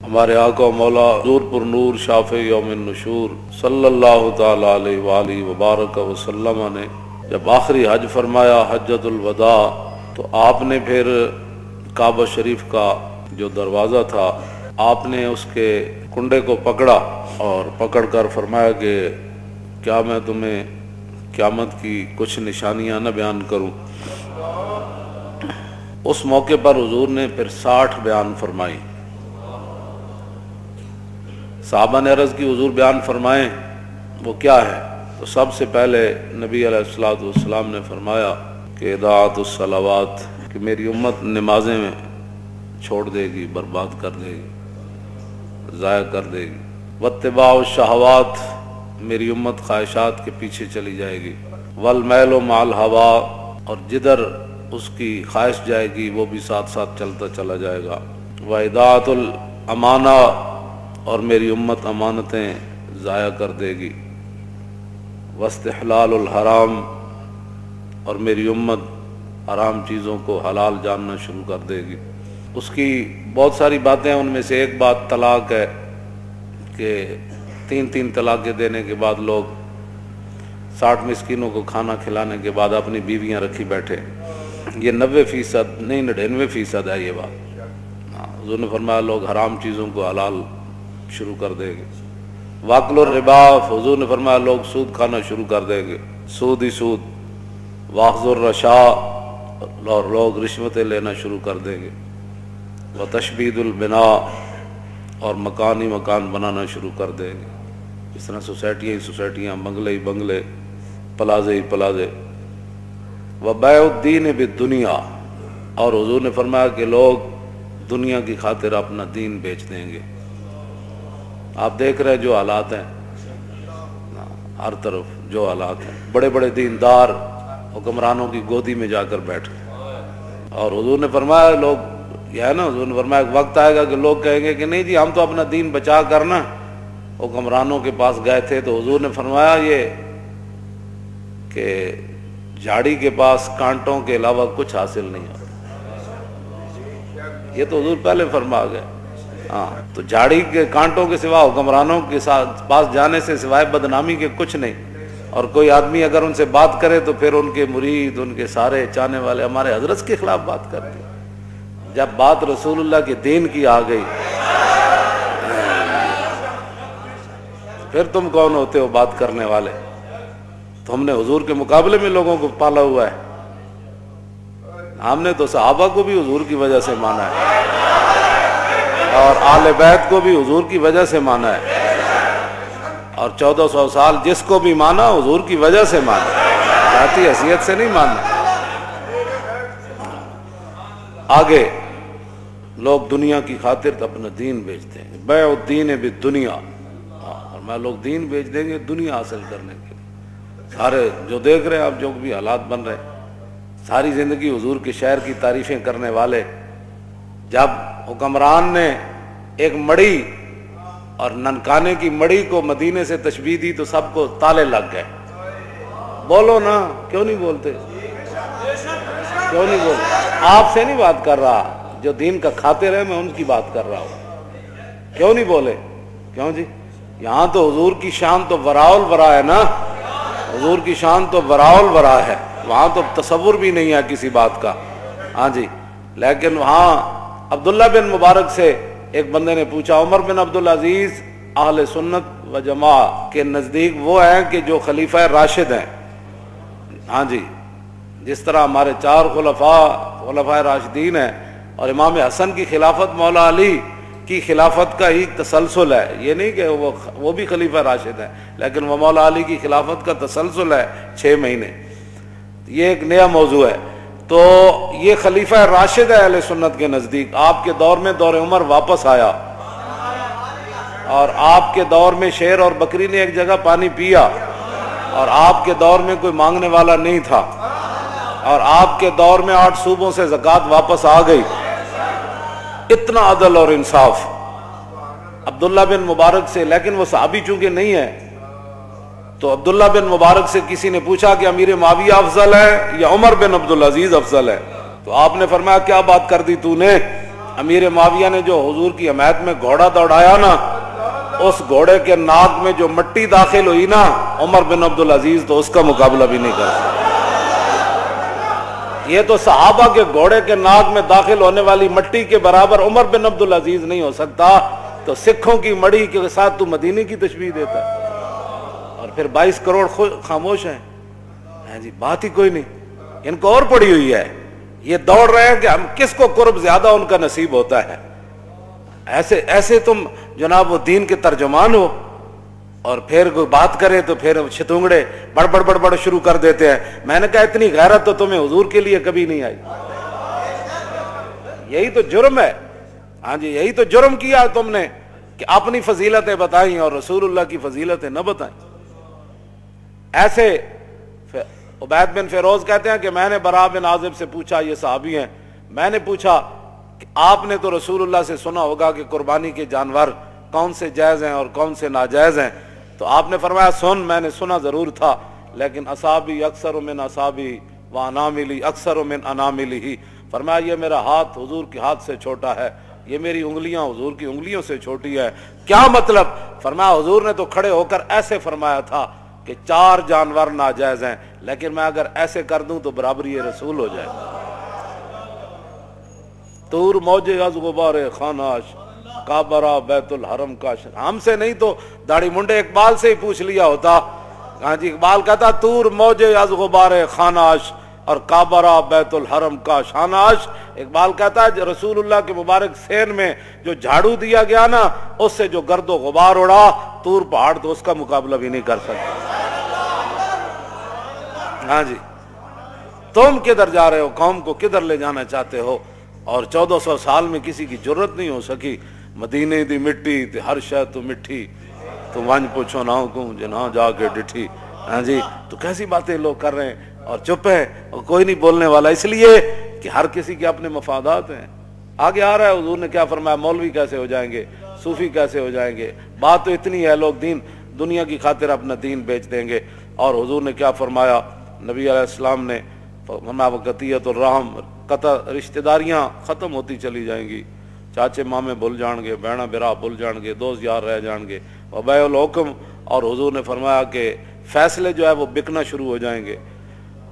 ہمارے آقا و مولا حضور پر نور شافع یوم النشور صلی اللہ تعالی علیہ وآلہ وبارک وسلم نے جب آخری حج فرمایا حجۃ الوداع، تو آپ نے پھر کعبہ شریف کا جو دروازہ تھا آپ نے اس کے کنڈے کو پکڑا اور پکڑ کر فرمایا کہ کیا میں تمہیں قیامت کی کچھ نشانیاں نہ بیان کروں۔ اس موقع پر حضور نے پھر 60 بیان فرمائی۔ صحابہ نے عرض کی حضور بیان فرمائیں وہ کیا ہے؟ تو سب سے پہلے نبی علیہ الصلوۃ والسلام نے فرمایا کہ اضاعت الصلوات، کہ میری امت نمازیں میں چھوڑ دے گی، برباد کر دے گی، ضائع کر دے گی۔ واتباع الشہوات، میری امت خواہشات کے پیچھے چلی جائے گی۔ والمیل مع الہوا، اور جدھر اس کی خواہش جائے گی وہ بھی ساتھ ساتھ چلتا چلا جائے گا۔ واضاعت الامانہ، اور میری امت امانتیں ضائع کر دے گی۔ واستحلال الحرام، اور میری امت حرام چیزوں کو حلال جاننا شروع کر دے گی۔ اس کی بہت ساری باتیں ہیں، ان میں سے ایک بات طلاق ہے کہ 3 طلاقیں دینے کے بعد لوگ 60 مسکینوں کو کھانا کھلانے کے بعد اپنی بیویاں رکھی بیٹھے۔ یہ 90% نہیں 99% ہے یہ بات۔ حضور نے فرمایا لوگ حرام چیزوں کو حلال شروع کر دیں گے۔ واکل الربا، حضور نے فرمایا لوگ سود کھانا شروع کر دیں گے، سود ہی سود۔ واخذ الرشا، اور لوگ رشوتیں لینا شروع کر دیں گے۔ وتشبید البناء، اور مکان ہی مکان بنانا شروع کر دیں گے، اس طرح سوسائٹیاں ہی سوسائٹیاں، بنگلے ہی بنگلے، پلازے ہی پلازے۔ وبیع الدین بالدنیا، اور حضور نے فرمایا کہ لوگ دنیا کی خاطر اپنا دین بیچ دیں گے۔ آپ دیکھ رہے جو حالات ہیں، ہر طرف جو حالات ہیں، بڑے بڑے دیندار حکمرانوں کی گودی میں جا کر بیٹھے، اور حضور نے فرمایا لوگ یہ ہے نا، حضور نے فرمایا ایک وقت آئے گا کہ لوگ کہیں گے کہ نہیں جی ہم تو اپنا دین بچا کر نا حکمرانوں کے پاس گئے تھے۔ تو حضور نے فرمایا یہ کہ جھاڑی کے پاس کانٹوں کے علاوہ کچھ حاصل نہیں ہوتا۔ یہ تو حضور پہلے فرما گئے۔ ہاں، تو جھاڑی کے کانٹوں کے سوا حکمرانوں کے پاس جانے سے سوائے بدنامی کے کچھ نہیں۔ اور کوئی آدمی اگر ان سے بات کرے تو پھر ان کے مرید، ان کے سارے چاہنے والے ہمارے حضرت کے خلاف بات کرتے ہیں۔ جب بات رسول اللہ کے دین کی آ گئی پھر تم کون ہوتے ہو بات کرنے والے؟ تو ہم نے حضور کے مقابلے میں لوگوں کو پالا ہوا ہے۔ ہم نے تو صحابہ کو بھی حضور کی وجہ سے مانا ہے، اور آل بیت کو بھی حضور کی وجہ سے مانا ہے، اور 1400 سال جس کو بھی مانا حضور کی وجہ سے مانا، ذاتی حیثیت سے نہیں ماننا۔ آگے لوگ دنیا کی خاطر اپنا دین بیچتے ہیں، بیع الدین بالدنیا، اور میں لوگ دین بیچ دیں گے دنیا حاصل کرنے کے لیے۔ سارے جو دیکھ رہے ہیں آپ، جو بھی حالات بن رہے ہیں، ساری زندگی حضور کے شہر کی تعریفیں کرنے والے، جب حکمران نے ایک مڑی اور ننکانے کی مڑی کو مدینے سے تشبیہ دی تو سب کو تالے لگ گئے۔ بولو نا، کیوں نہیں بولتے؟ کیوں نہیں بولتے؟ آپ سے نہیں بات کر رہا، جو دین کا خاطر ہے میں ان کی بات کر رہا ہوں۔ کیوں نہیں بولے؟ کیوں جی؟ یہاں تو حضور کی شان تو وراء الورا ہے نا، حضور کی شان تو وراء الورا ہے، وہاں تو تصور بھی نہیں ہے کسی بات کا۔ ہاں جی، لیکن وہاں عبداللہ بن مبارک سے ایک بندے نے پوچھا، عمر بن عبدالعزیز اہل سنت و جماعت کے نزدیک وہ ہیں کہ جو خلیفہ راشد ہیں۔ ہاں جی، جس طرح ہمارے 4 خلفاء راشدین ہیں، اور امام حسن کی خلافت مولا علی کی خلافت کا ہی تسلسل ہے، یہ نہیں کہ وہ بھی خلیفہ راشد ہیں، لیکن وہ مولا علی کی خلافت کا تسلسل ہے 6 مہینے۔ یہ ایک نیا موضوع ہے۔ تو یہ خلیفہ راشد ہے اہل سنت کے نزدیک۔ آپ کے دور میں دور عمر واپس آیا، اور آپ کے دور میں شیر اور بکری نے ایک جگہ پانی پیا، اور آپ کے دور میں کوئی مانگنے والا نہیں تھا، اور آپ کے دور میں 8 صوبوں سے زکوٰۃ واپس آ گئی۔ اتنا عدل اور انصاف عبداللہ بن مبارک سے، لیکن وہ صحابی چونکہ نہیں ہے، تو عبداللہ بن مبارک سے کسی نے پوچھا کہ امیر معاویہ افضل ہے یا عمر بن عبدالعزیز افضل ہے؟ تو آپ نے فرمایا کیا بات کر دی تو نے، امیر معاویہ نے جو حضور کی حمایت میں گھوڑا دوڑایا نا، اس گھوڑے کے ناک میں جو مٹی داخل ہوئی نا، عمر بن عبدالعزیز تو اس کا مقابلہ بھی نہیں کر سکتا۔ یہ تو صحابہ کے گھوڑے کے ناک میں داخل ہونے والی مٹی کے برابر عمر بن عبدالعزیز نہیں ہو سکتا، تو سکھوں کی مڑی کے ساتھ تو مدینے کی تشبیہ دیتا ہے، اور پھر 22 کروڑ خاموش ہیں۔ جی بات ہی کوئی نہیں، ان کو اور پڑی ہوئی ہے، یہ دوڑ رہے ہیں کہ ہم کس کو قرب زیادہ ان کا نصیب ہوتا ہے۔ ایسے تم جناب وہ دین کے ترجمان ہو، اور پھر کوئی بات کرے تو پھر شتونگڑے بڑ شروع کر دیتے ہیں۔ میں نے کہا اتنی غیرت تو تمہیں حضور کے لیے کبھی نہیں آئی، یہی تو جرم ہے۔ ہاں جی یہی تو جرم کیا تم نے کہ اپنی فضیلتیں بتائیں اور رسول اللہ کی فضیلتیں نہ بتائیں۔ ایسے عبید بن فیروز کہتے ہیں کہ میں نے براء بن عازب سے پوچھا، یہ صحابی ہیں، میں نے پوچھا کہ آپ نے تو رسول اللہ سے سنا ہوگا کہ قربانی کے جانور کون سے جائز ہیں اور کون سے ناجائز ہیں، تو آپ نے فرمایا سن، میں نے سنا ضرور تھا، لیکن اصابی اکثر من اصابی و اناملی اکثر من اناملی، فرمایا یہ میرا ہاتھ حضور کے ہاتھ سے چھوٹا ہے، یہ میری انگلیاں حضور کی انگلیوں سے چھوٹی ہے۔ کیا مطلب؟ فرمایا حضور نے تو کھڑے ہو کر ایسے فرمایا تھا کہ 4 جانور ناجائز ہیں، لیکن میں اگر ایسے کر دوں تو برابری رسول ہو جائے۔ طور موجے از غبار خاناش، کعبہ بیت الحرم کا، ہم سے نہیں تو داڑھی منڈے اقبال سے ہی پوچھ لیا ہوتا۔ ہاں جی اقبال کہتا طور موجے از غبار خاناش اور کعبہ بیت الحرم کا شاناش۔ اقبال کہتا ہے رسول اللہ کے مبارک سین میں جو جھاڑو دیا گیا نا، اس سے جو گرد و غبار اڑا، طور پہاڑ تو اس کا مقابلہ بھی نہیں کر سکتا۔ ہاں جی تم کدھر جا رہے ہو، قوم کو کدھر لے جانا چاہتے ہو؟ اور 1400 سال میں کسی کی جرت نہیں ہو سکی۔ مدینے دی مٹی تے ہر شے تو مٹھی، تو ونج پوچھو نہ کو جنا جا کے ڈٹھی۔ ہاں جی تو کیسی باتیں لوگ کر رہے ہیں اور چپ ہے اور کوئی نہیں بولنے والا، اس لیے کہ ہر کسی کے اپنے مفادات ہیں۔ آگے آ رہا ہے حضور نے کیا فرمایا، مولوی کیسے ہو جائیں گے، صوفی کیسے ہو جائیں گے، بات تو اتنی ہے لوگ دنیا کی خاطر اپنا دین بیچ دیں گے۔ اور حضور نے کیا فرمایا، نبی علیہ السلام نے فرمایا وقتیت الرحم، قطع رشتہ داریاں ختم ہوتی چلی جائیں گی، چاچے مامے بھول جان گے، بہنا برا بھول جان گے، دوست یار رہ جان گے، وبیع الحکم، اور حضور نے فرمایا کہ فیصلے جو ہے وہ بکنا شروع ہو جائیں گے۔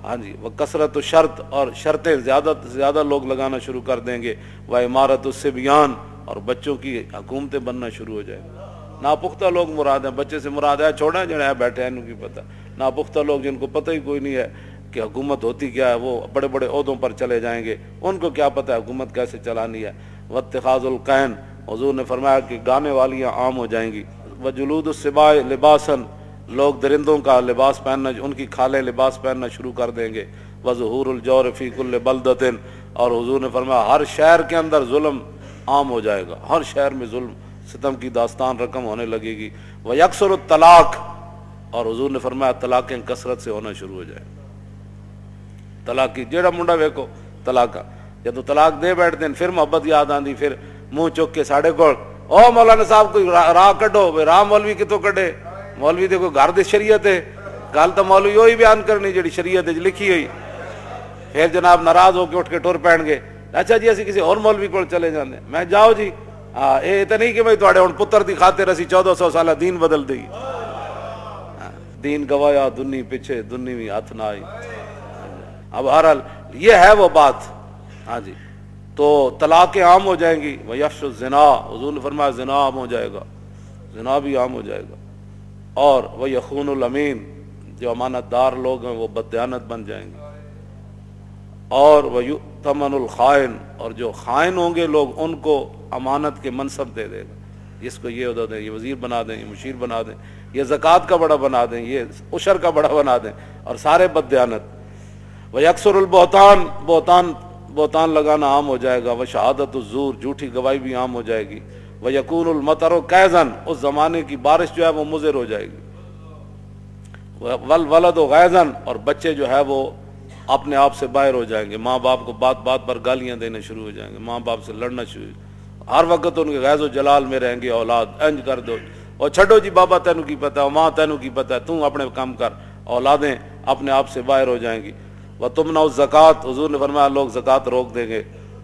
ہاں جی وہ کثرت و شرط، اور شرطیں زیادہ سے زیادہ لوگ لگانا شروع کر دیں گے، وہ عمارت الصبیان، اور بچوں کی حکومتیں بننا شروع ہو جائیں گے۔ ناپختہ لوگ مراد ہیں، بچے سے مراد ہے چھوڑیں جڑے ہیں بیٹھے ہیں ان کی پتہ، ناپختہ لوگ جن کو پتہ ہی کوئی نہیں ہے کہ حکومت ہوتی کیا ہے، وہ بڑے بڑے عہدوں پر چلے جائیں گے، ان کو کیا پتہ ہے حکومت کیسے چلانی ہے۔ واتخاذ القین، حضور نے فرمایا کہ گانے والیاں عام ہو جائیں گی۔ وجلود السباع لباسا، لوگ درندوں کا لباس پہننا، ان کی کھالیں لباس پہننا شروع کر دیں گے۔ وظہور الجور فی کل بلدۃ، اور حضور نے فرمایا ہر شہر کے اندر ظلم عام ہو جائے گا، ہر شہر میں ظلم ستم کی داستان رقم ہونے لگے گی۔ ویکثر الطلاق، اور حضور نے فرمایا طلاقیں کثرت سے ہونا شروع ہو جائیں۔ طلاق کی جیڑا منڈا ویکو طلاق، جب طلاق دے بیٹھتے ہیں پھر محبت یاد آندی، پھر منہ چک کے ساڑے کو او مولانا صاحب کوئی راہ کڈو، راہ مولوی کتوں کڈے، مولوی دے کوئی گھر دی شریعت ہے، گل تو مولوی وہی بیان کرنی جڑی شریعت لکھی ہوئی۔ پھر جناب ناراض ہو کے اٹھ کے ٹر پین گے، اچھا جی اسی کسی اور مولوی کو چلے جاندے، میں جاؤ جی یہ تو نہیں کہ بھائی تھوڑے ہن پتر دی خاطر اسی 1400 سالہ دین بدل دئی، دین گوایا دنی پیچھے دنی بھی ہاتھ نہ آئی۔ اب بہرحال یہ ہے وہ بات۔ ہاں جی تو طلاقیں عام ہو جائیں گی۔ ویفش الزنا، حضور نے فرمایا زنا عام ہو جائے گا، زنا بھی عام ہو جائے گا۔ اور وہ یخون الامین، جو امانت دار لوگ ہیں وہ بددیانت بن جائیں گے۔ اور وہ یؤتمن الخائن، اور جو خائن ہوں گے لوگ ان کو امانت کے منصب دے دے گا، جس کو یہ عہدہ دیں، یہ وزیر بنا دیں، یہ مشیر بنا دیں، یہ زکوٰۃ کا بڑا بنا دیں، یہ عشر کا بڑا بنا دیں، اور سارے بددیانت۔ ویکثر البہتان، بہتان لگانا عام ہو جائے گا۔ وشہادت الزور، جھوٹی گواہی بھی عام ہو جائے گی۔ ویکون المطر کیزن، اس زمانے کی بارش جو ہے وہ مضر ہو جائے گی۔ والولد غیظن، اور بچے جو ہے وہ اپنے آپ سے باہر ہو جائیں گے، ماں باپ کو بات بات پر گالیاں دینے شروع ہو جائیں گے، ماں باپ سے لڑنا شروع، ہر وقت ان کے غیظ و جلال میں رہیں گے، اولاد انج کر دو، اور چھڈو جی بابا تینوں کی پتہ ہے، ماں تینوں کی پتہ ہے، تم اپنے کام کر، اولادیں اپنے آپ سے باہر ہو جائیں گی۔ وتمنع الزکوٰۃ، حضور نے فرمایا لوگ زکوٰۃ روک دیں گے۔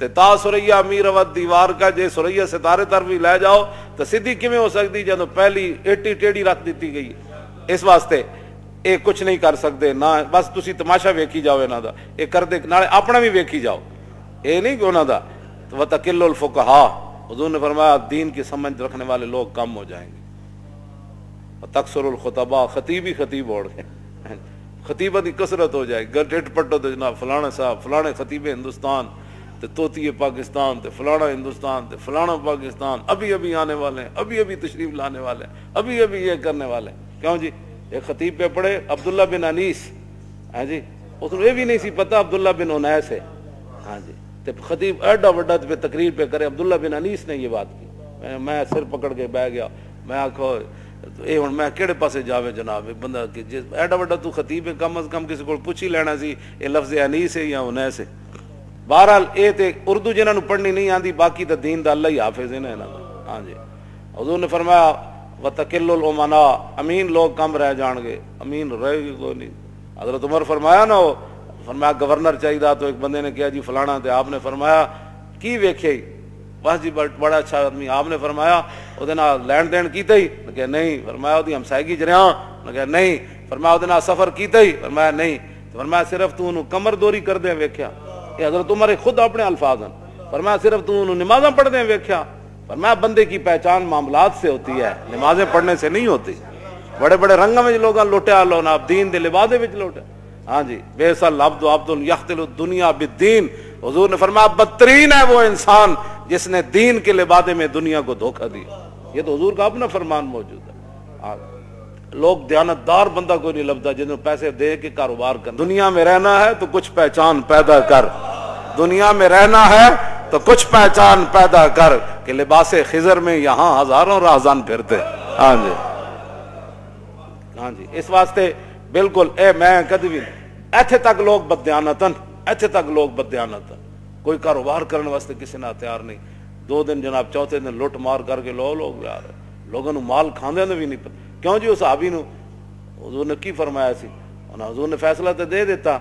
تے تا سریا میر ود دیوار کا جے سریا ستارے طرف بھی لے جاؤ تو سیدھی کیویں ہو سکتی جدوں پہلی ایٹی ٹیڑھی رکھ دیتی گئی. اس واسطے یہ کچھ نہیں کر سکتے نہ بس تسی تماشا ویکھی جاؤ انہاں دا یہ کردے نالے اپنا بھی ویکھی جاؤ یہ نہیں کہ انہاں دا وتقل الفقہا حضور نے فرمایا دین کی سمجھ رکھنے والے لوگ کم ہو جائیں گے تکثر الخطباء خطیب ہی خطیب اوڑ گئے خطیبہ کی کثرت ہو جائے گھر ڈٹ پٹو تو جناب فلانا صاحب فلانے خطیب ہندوستان تے توتی پاکستان تے فلانا ہندوستان تے فلانا پاکستان ابھی ابھی آنے والے ہیں ابھی ابھی تشریف لانے والے ہیں ابھی ابھی یہ کرنے والے ہیں. کیوں جی ایک خطیب پہ پڑھے عبداللہ بن انیس ہاں جی اس کو یہ بھی نہیں سی پتا عبداللہ بن انیس ہے ہاں جی تے خطیب ایڈا وڈا پہ تقریر پہ کرے عبداللہ بن انیس نے یہ بات کی. میں سر پکڑ کے بہ گیا میں آکھو اے ہن میں کہڑے پاسے جاوے جناب بندہ کہ ایڈا وڈا تو خطیب ہے کم از کم کسی کو پوچھ ہی لینا سی یہ لفظ انیس ہے یا انیس ہے. بہرحال اے تے اردو جنہاں نو پڑھنی نہیں آندی باقی تے دین دا اللہ ہی حافظ ہے نا انہاں دا. ہاں جی حضور نے فرمایا وتقل الامنا امین لوگ کم رہ جان گے امین رہے گی کوئی نہیں. حضرت عمر فرمایا نا وہ فرمایا گورنر چاہیے تو ایک بندے نے کہا جی فلانا تے آپ نے فرمایا کی ویکھے بس جی بڑا اچھا آدمی. آپ نے فرمایا وہ لین دین کیتا ہی کہ نہیں. فرمایا وہ ہمسائیگی جریاں کہ نہیں. فرمایا وہ سفر کیتا ہی فرمایا نہیں. فرمایا صرف تو انہوں کمر دوری کر دیں ویکھیا. یہ حضرت عمر خود اپنے الفاظ ہیں. فرمایا صرف تو انہوں نمازاں پڑھ دیں ویکھیا. فرمایا بندے کی پہچان معاملات سے ہوتی ہے نمازیں پڑھنے سے نہیں ہوتی. بڑے بڑے رنگوں میں لوگ لوٹیا لو نا دین دے لبادے وچ لوٹے. ہاں جی بیس العبد عبد یختل الدنیا بالدین. حضور نے فرمایا بدترین ہے وہ انسان جس نے دین کے لبادے میں دنیا کو دھوکہ دیا. یہ تو حضور کا اپنا فرمان موجود ہے. لوگ دیانتدار بندہ کوئی نہیں لبدا جنہوں پیسے دے کے کاروبار کر. دنیا میں رہنا ہے تو کچھ پہچان پیدا کر. دنیا میں رہنا ہے تو کچھ پہچان پیدا کر کہ لباس خضر میں یہاں ہزاروں راہزان پھرتے. ہاں جی ہاں جی اس واسطے بالکل اے میں کدی بھی ایتھے تک لوگ بددیانتن ایتھے تک لوگ بددیانتن کوئی کاروبار کرنے واسطے کسی نہ تیار نہیں. 2 دن جناب چوتھے دن لٹ مار کر کے لوگ یار لوگوں نو مال کھاندے نے بھی نہیں پتہ. کیوں جی اس صحابی نو حضور نے کی فرمایا سی حضور نے فیصلہ تے دے دیتا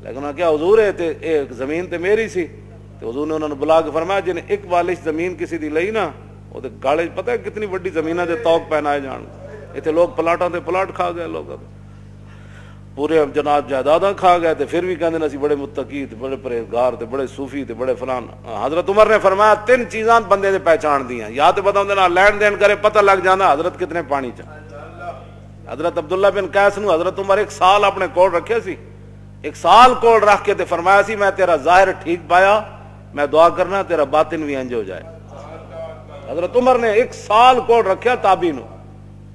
لیکن کیا حضور ہے تے ایک زمین تے میری سی تے حضور نے انہوں نے بلا کے فرمایا جن ایک بالش زمین کسی دی لئی نا وہ تے گاڑے پتہ ہے کتنی بڑی زمیناں دے توق پہنائے جان. ایتھے لوگ پلاٹاں تے پلاٹ کھا گئے لوگ پورے جناب جائیداداں کھا گئے تے پھر بھی کہندے نے اسی بڑے متقی تے بڑے پرہیزگار تے بڑے صوفی تے بڑے فلان. حضرت عمر نے فرمایا 3 چیزاں بندے نے پہچان دیاں یا تے بتاؤندے نا لین دین کرے پتہ لگ جانا حضرت کتنے پانی چ. حضرت عبداللہ بن قیس نو حضرت عمر 1 سال اپنے کول رکھے سی. 1 سال کول رکھ کے تے فرمایا سی میں تیرا ظاہر ٹھیک پایا میں دعا کرنا تیرا باطن بھی انج ہو جائے. حضرت عمر نے 1 سال کول رکھیا تابعی نو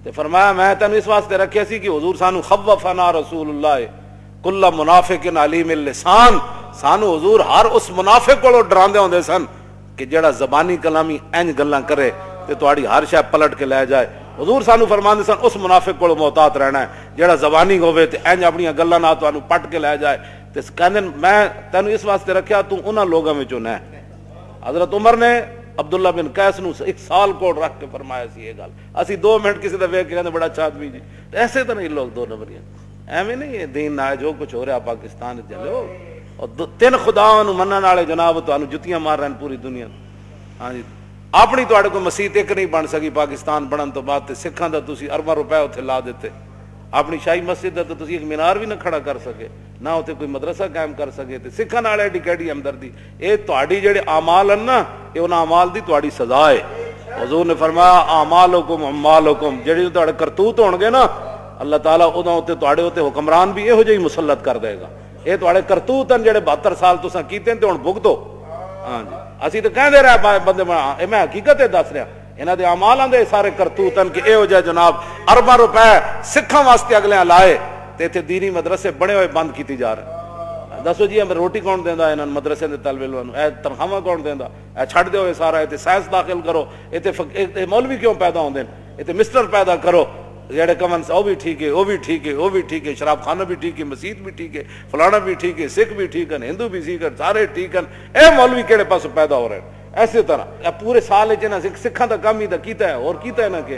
تے فرمایا میں تینوں اس واسطے رکھیا سی کہ حضور سانو خوفنا رسول اللہ کل منافق علیم اللسان. سانو حضور ہر اس منافق کو ڈراندے ہوندے سن کہ جڑا زبانی کلامی انج گلاں کرے تے تہاڈی ہر شے پلٹ کے لے جائے. حضور سانو فرماندے سن اس منافق کو محتاط رہنا ہے جڑا زبانی ہوے تے انج اپنی گلاں نال تانوں پٹ کے لے جائے. تے کہندے میں تینوں اس واسطے رکھیا تو انہاں لوگاں وچوں نہ. حضرت عمر نے عبداللہ بن قیس نو 1 سال کو رکھ کے فرمایا سی یہ گل. اسی 2 منٹ کسی دا ویکھ کے کہندے بڑا اچھا آدمی جی. ایسے تو نہیں لوگ 2 نمبریاں ایویں نہیں. یہ دین نہ جو کچھ ہو رہا پاکستان چلو اور 3 خداواں نو منن والے جناب تانوں جتیاں مار رہے ہیں پوری دنیا. ہاں جی اپنی تواڈے کوئی مسجد ایک نہیں بن سکی پاکستان بنن تو بعد تے سکھاں دا تسی ارباں روپے اوتھے لا دیتے. اپنی شاہی مسجد دا تو تسی ایک مینار بھی نہ کھڑا کر سکے نہ اوتھے کوئی مدرسہ قائم کر سکے. تے سکھاں نال ایڈی کیڑی ہمدردی. اے تواڈی جڑے اعمال ہیں نا اے انہاں اعمال دی تواڈی سزا ہے. حضور نے فرمایا اعمالکم اعمالکم جڑے تواڈے کرتوت ہون گے نا اللہ تعالیٰ اوداں اوتے تواڈے اوتے حکمران بھی یہو جہی مسلط کر دے گا. اے تواڈے کرتوت ہیں جڑے 72 سال تساں کیتے تے ہن بھگتو. ہاں جی اسی تے کہندے رہے بندے اے میں حقیقت دس رہا انہاں دے اعمالاں دے سارے کرتوت ہیں کہ یہو جہا جناب ارباں روپے سکھاں واسطے اگلے لائے تے ایتھے دینی مدرسے بنے ہوئے بند کیتی جا رہے. دسو جی ہمیں روٹی کون دیندا انہاں مدرسے دے طالب علماں نوں اے تنخواہ کون دیندا. اے چھڈ دیو اے سارا ایتھے سائنس داخل کرو ایتھے مولوی کیوں پیدا ہوندے ایتھے مسٹر پیدا کرو جڑے کمن او بھی ٹھیک ہے وہ بھی ٹھیک ہے وہ بھی ٹھیک ہے شراب خانہ بھی ٹھیک ہے مسجد بھی ٹھیک ہے فلانا بھی ٹھیک ہے سکھ بھی ٹھیک ہیں ہندو بھی ٹھیک ہیں سارے ٹھیک ہیں. اے مولوی کہڑے پاس پیدا ہو رہے ہیں. ایسے طرح پورے سال سکھاں دا کام ہی دا کیتا ہے اور کیتا ہے نہ کہ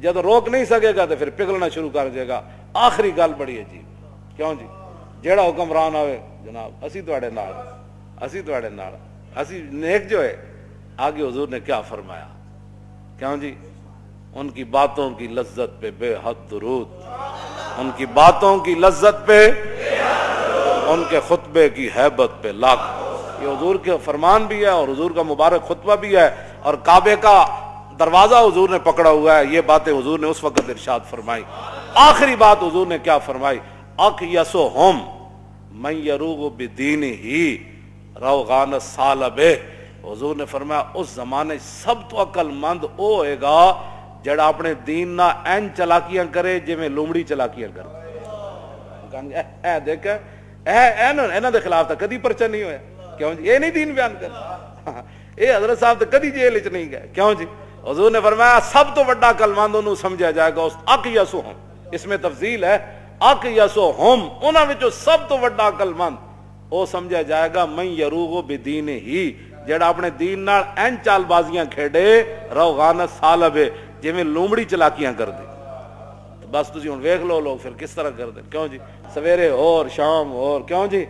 جب روک نہیں سکے گا تو پھر پگھلنا شروع کر دے گا. آخری گل بڑی عجیب, کیوں جی جیڑا حکمران آئے جناب اسی تواڈے نال, اسی تواڈے نال, اسی نیک جو ہے. آگے حضور نے کیا فرمایا, کیوں جی ان کی باتوں کی لذت پہ بے حد درود, ان کی باتوں کی لذت پہ, ان کے خطبے کی ہیبت پہ لاکھ. یہ حضور کے فرمان بھی ہے اور حضور کا مبارک خطبہ بھی ہے, اور کعبے کا دروازہ حضور نے پکڑا ہوا ہے. یہ باتیں حضور نے اس وقت ارشاد فرمائی. آخری بات حضور نے کیا فرمائی, اقیسہم من یروغ بدینہ روغان الثعلبہ. حضور نے فرمایا اس زمانے سب تو عقل مند او ہوئے گا جڑا اپنے دین نہ این چلاکیاں کرے جی میں لومڑی چلاکیاں کرے. اے دیکھ اینا دے خلاف تھا کدی پرچہ نہیں ہویا, کیوں جی یہ نہیں دین بیان کرتا, اے حضرت صاحب تو کدی جیل وچ نہیں گئے, کیوں جی حضور نے فرمایا سب تو بڑا عقل مند انہوں سمجھا جائے گا اس اقیسہم, اس میں تفضیل ہے, اقیسہم انہاں وچوں سب تو بڑا عقل مند او سمجھا جائے گا من یروغ بدینہ جڑا اپنے دین نال این چال بازیاں کھیڑے روغان الثعلبہ جویں لومڑی چلاکیاں کر دے. بس تسی ہن ویکھ لو لوگ پھر کس طرح کر دے, کیوں جی سویرے اور شام اور, کیوں جی